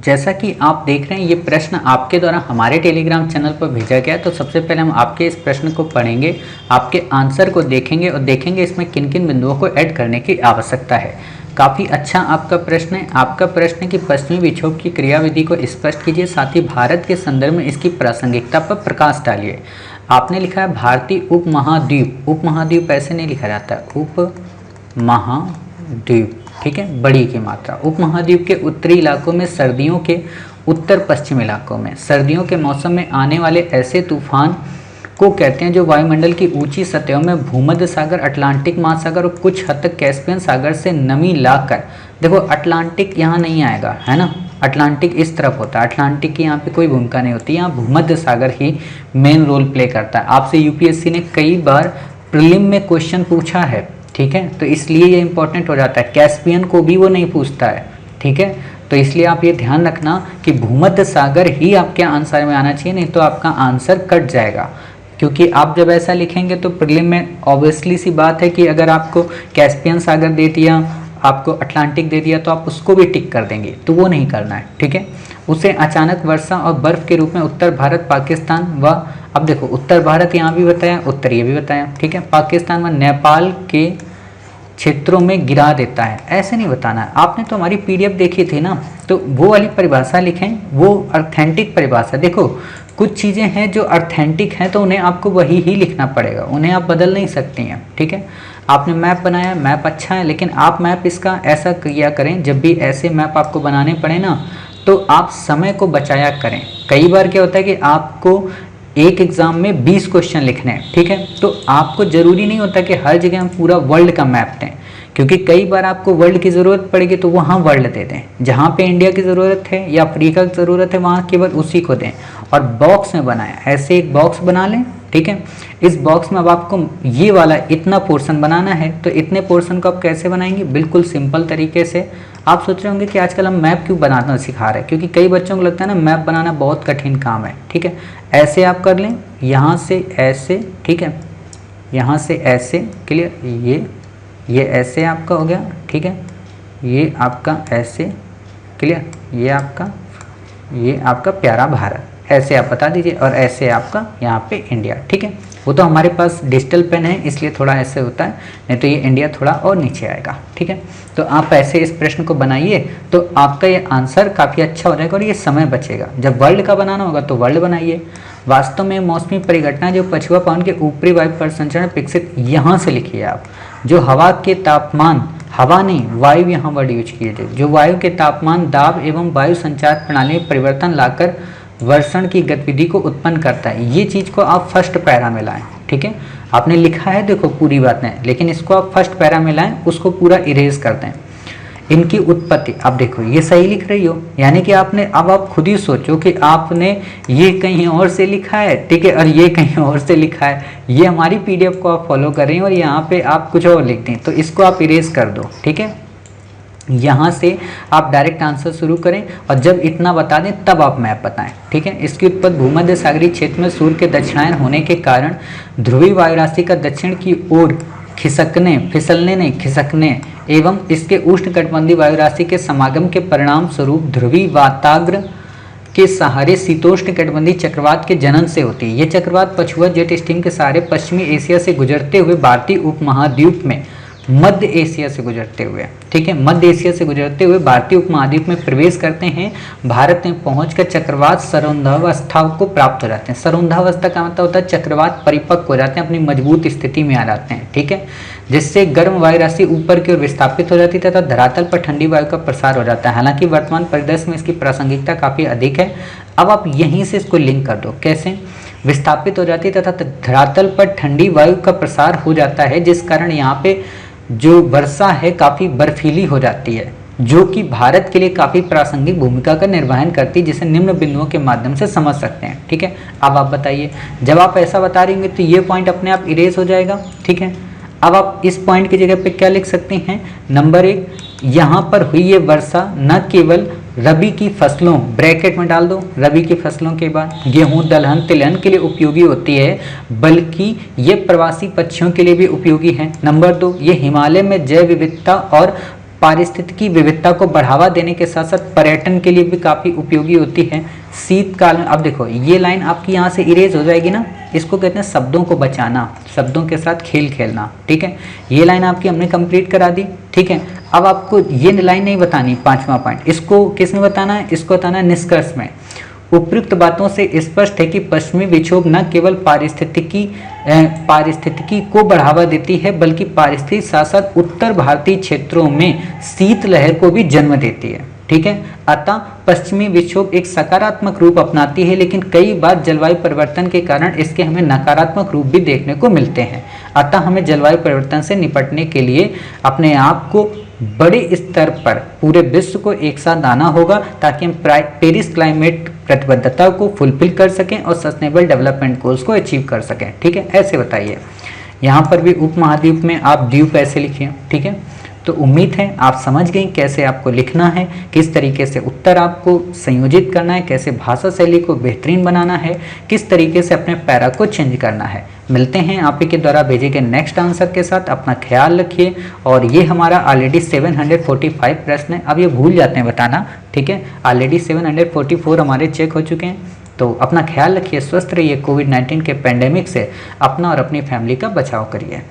जैसा कि आप देख रहे हैं ये प्रश्न आपके द्वारा हमारे टेलीग्राम चैनल पर भेजा गया है। तो सबसे पहले हम आपके इस प्रश्न को पढ़ेंगे, आपके आंसर को देखेंगे और देखेंगे इसमें किन किन बिंदुओं को ऐड करने की आवश्यकता है। काफ़ी अच्छा आपका प्रश्न है। आपका प्रश्न है कि पश्चिमी विक्षोभ की क्रियाविधि को स्पष्ट कीजिए, साथ ही भारत के संदर्भ में इसकी प्रासंगिकता पर प्रकाश डालिए। आपने लिखा है भारतीय उपमहाद्वीप। उपमहाद्वीप ऐसे नहीं लिखा जाता है, उपमहाद्वीप, ठीक है, बड़ी की मात्रा। उपमहाद्वीप के उत्तरी इलाकों में सर्दियों के उत्तर पश्चिम इलाकों में सर्दियों के मौसम में आने वाले ऐसे तूफान को कहते हैं जो वायुमंडल की ऊंची सतहों में भूमध्य सागर, अटलांटिक महासागर और कुछ हद तक कैस्पियन सागर से नमी लाकर, देखो अटलांटिक यहाँ नहीं आएगा, है ना, अटलांटिक इस तरफ होता है, अटलांटिक की यहाँ पे कोई भूमिका नहीं होती, यहाँ भूमध्य सागर ही मेन रोल प्ले करता है। आपसे यूपीएससी ने कई बार प्रीलिम में क्वेश्चन पूछा है, ठीक है, तो इसलिए ये इंपॉर्टेंट हो जाता है। कैस्पियन को भी वो नहीं पूछता है, ठीक है, तो इसलिए आप ये ध्यान रखना कि भूमध्य सागर ही आपके आंसर में आना चाहिए, नहीं तो आपका आंसर कट जाएगा। क्योंकि आप जब ऐसा लिखेंगे तो प्रीलिम में ऑब्वियसली सी बात है कि अगर आपको कैस्पियन सागर दे दिया, आपको अटलांटिक दे दिया, तो आप उसको भी टिक कर देंगे, तो वो नहीं करना है, ठीक है। उसे अचानक वर्षा और बर्फ के रूप में उत्तर भारत, पाकिस्तान व, अब देखो उत्तर भारत यहाँ भी बताया, उत्तर ये भी बताया, ठीक है, पाकिस्तान व नेपाल के क्षेत्रों में गिरा देता है, ऐसे नहीं बताना है। आपने तो हमारी पीडीएफ देखी थी ना, तो वो वाली परिभाषा लिखें, वो ऑथेंटिक परिभाषा। देखो कुछ चीज़ें हैं जो ऑथेंटिक हैं, तो उन्हें आपको वही ही लिखना पड़ेगा, उन्हें आप बदल नहीं सकती हैं, ठीक है। आपने मैप बनाया, मैप अच्छा है, लेकिन आप मैप इसका ऐसा किया करें, जब भी ऐसे मैप आपको बनाने पड़े ना, तो आप समय को बचाया करें। कई बार क्या होता है कि आपको एक एग्ज़ाम में 20 क्वेश्चन लिखने हैं, ठीक है, तो आपको ज़रूरी नहीं होता कि हर जगह हम पूरा वर्ल्ड का मैप दें, क्योंकि कई बार आपको वर्ल्ड की ज़रूरत पड़ेगी तो वहाँ वर्ल्ड दे दें, जहाँ पे इंडिया की ज़रूरत है या अफ्रीका की ज़रूरत है वहाँ केवल उसी को दें। और बॉक्स में बनाएं, ऐसे एक बॉक्स बना लें, ठीक है। इस बॉक्स में अब आपको ये वाला इतना पोर्शन बनाना है, तो इतने पोर्शन को आप कैसे बनाएंगे, बिल्कुल सिंपल तरीके से। आप सोच रहे होंगे कि आजकल हम मैप क्यों बनाना सिखा रहे हैं, क्योंकि कई बच्चों को लगता है ना मैप बनाना बहुत कठिन काम है, ठीक है। ऐसे आप कर लें, यहाँ से ऐसे, ठीक है, यहाँ से ऐसे, क्लियर, ये ऐसे आपका हो गया, ठीक है, ये आपका ऐसे, क्लियर, ये आपका प्यारा भारत, ऐसे आप बता दीजिए, और ऐसे आपका यहाँ पे इंडिया, ठीक है। वो तो हमारे पास डिजिटल पेन है इसलिए थोड़ा ऐसे होता है, नहीं तो ये इंडिया थोड़ा और नीचे आएगा, ठीक है। तो आप ऐसे इस प्रश्न को बनाइए तो आपका ये आंसर काफ़ी अच्छा हो जाएगा और ये समय बचेगा। जब वर्ल्ड का बनाना होगा तो वर्ल्ड बनाइए। वास्तव में मौसमी परिघटना जो पछुआ पवन के ऊपरी वायु परिसंचरण विकसित, यहाँ से लिखिए आप, जो हवा के तापमान, हवा नहीं वायु यहाँ वर्ड यूज कीजिए, जो वायु के तापमान, दाब एवं वायु संचार प्रणाली में परिवर्तन लाकर वर्षण की गतिविधि को उत्पन्न करता है। ये चीज़ को आप फर्स्ट पैरा में लाएं, ठीक है। आपने लिखा है देखो पूरी बातें, लेकिन इसको आप फर्स्ट पैरा में लाएं, उसको पूरा इरेज कर दें। इनकी उत्पत्ति, आप देखो ये सही लिख रही हो, यानी कि आपने, अब आप खुद ही सोचो कि आपने ये कहीं और से लिखा है, ठीक है, और ये कहीं और से लिखा है, ये हमारी पीडीएफ को आप फॉलो कर रही हैं और यहाँ पे आप कुछ और लिखते हैं, तो इसको आप इरेज कर दो, ठीक है। यहाँ से आप डायरेक्ट आंसर शुरू करें और जब इतना बता दें तब आप मैप बताएं, ठीक है। इसकी उत्पत्ति भूमध्य सागरीय क्षेत्र में सूर्य के दक्षिणायन होने के कारण ध्रुवीय वायुराशि का दक्षिण की ओर खिसकने, फिसलने नहीं खिसकने एवं इसके उष्णकटिबंधीय वायुराशि के समागम के परिणाम स्वरूप ध्रुवीय वाताग्र के सहारे शीतोष्ण कटिबंधीय चक्रवात के जनन से होती है। ये चक्रवात पछुआ जेट स्ट्रीम के सहारे पश्चिमी एशिया से गुजरते हुए भारतीय उपमहाद्वीप में, मध्य एशिया से गुजरते हुए, ठीक है, मध्य एशिया से गुजरते हुए भारतीय उपमहाद्वीप में प्रवेश करते हैं। भारत में पहुंचकर चक्रवात सरोंधावस्था को प्राप्त हो जाते हैं। सरोंधावस्था का मतलब होता है चक्रवात परिपक्व हो जाते हैं, अपनी मजबूत स्थिति में आ जाते हैं, ठीक है, जिससे गर्म वायु राशि ऊपर की ओर विस्थापित हो जाती है तथा धरातल पर ठंडी वायु का प्रसार हो जाता है। हालांकि वर्तमान परिदृश्य में इसकी प्रासंगिकता काफ़ी अधिक है। अब आप यहीं से इसको लिंक कर दो, कैसे, विस्थापित हो जाती है तथा धरातल पर ठंडी वायु का प्रसार हो जाता है, जिस कारण यहाँ पे जो वर्षा है काफ़ी बर्फीली हो जाती है, जो कि भारत के लिए काफ़ी प्रासंगिक भूमिका का निर्वहन करती है, जिसे निम्न बिंदुओं के माध्यम से समझ सकते हैं, ठीक है। अब आप बताइए, जब आप ऐसा बता रही होंगे तो ये पॉइंट अपने आप इरेज हो जाएगा, ठीक है। अब आप इस पॉइंट की जगह पे क्या लिख सकते हैं, नंबर 1, यहाँ पर हुई ये वर्षा न केवल रबी की फसलों, ब्रैकेट में डाल दो, रबी की फसलों के बाद गेहूं, दलहन, तिलहन के लिए उपयोगी होती है, बल्कि ये प्रवासी पक्षियों के लिए भी उपयोगी है। नंबर 2, ये हिमालय में जैव विविधता और पारिस्थितिकी विविधता को बढ़ावा देने के साथ साथ पर्यटन के लिए भी काफ़ी उपयोगी होती है। शीतकाल में, अब देखो ये लाइन आपकी यहाँ से इरेज हो जाएगी ना, इसको कहते हैं शब्दों को बचाना, शब्दों के साथ खेल खेलना, ठीक है। ये लाइन आपकी हमने कंप्लीट करा दी, ठीक है। अब आपको ये लाइन नहीं बतानी, 5वां पॉइंट, इसको किसमें बताना है, इसको बताना है निष्कर्ष में। उपयुक्त बातों से स्पष्ट है कि पश्चिमी विक्षोभ न केवल पारिस्थितिकी को बढ़ावा देती है बल्कि पारिस्थितिक साथ साथ उत्तर भारतीय क्षेत्रों में शीतलहर को भी जन्म देती है, ठीक है। अतः पश्चिमी विक्षोभ एक सकारात्मक रूप अपनाती है, लेकिन कई बार जलवायु परिवर्तन के कारण इसके हमें नकारात्मक रूप भी देखने को मिलते हैं। अतः हमें जलवायु परिवर्तन से निपटने के लिए अपने आप को बड़े स्तर पर पूरे विश्व को एक साथ आना होगा, ताकि हम पेरिस क्लाइमेट प्रतिबद्धता को फुलफिल कर सकें और सस्टेनेबल डेवलपमेंट गोल्स को अचीव कर सकें, ठीक है। ऐसे बताइए, यहाँ पर भी उपमहाद्वीप में आप द्वीप ऐसे लिखिए, ठीक है। तो उम्मीद है आप समझ गए कैसे आपको लिखना है, किस तरीके से उत्तर आपको संयोजित करना है, कैसे भाषा शैली को बेहतरीन बनाना है, किस तरीके से अपने पैरा को चेंज करना है। मिलते हैं आप ही के द्वारा भेजे गए नेक्स्ट आंसर के साथ। अपना ख्याल रखिए। और ये हमारा ऑलरेडी 745 प्रश्न है, अब ये भूल जाते हैं बताना, ठीक है। ऑलरेडी 744 हमारे चेक हो चुके हैं। तो अपना ख्याल रखिए, स्वस्थ रहिए, कोविड-19 के पेंडेमिक से अपना और अपनी फैमिली का बचाव करिए।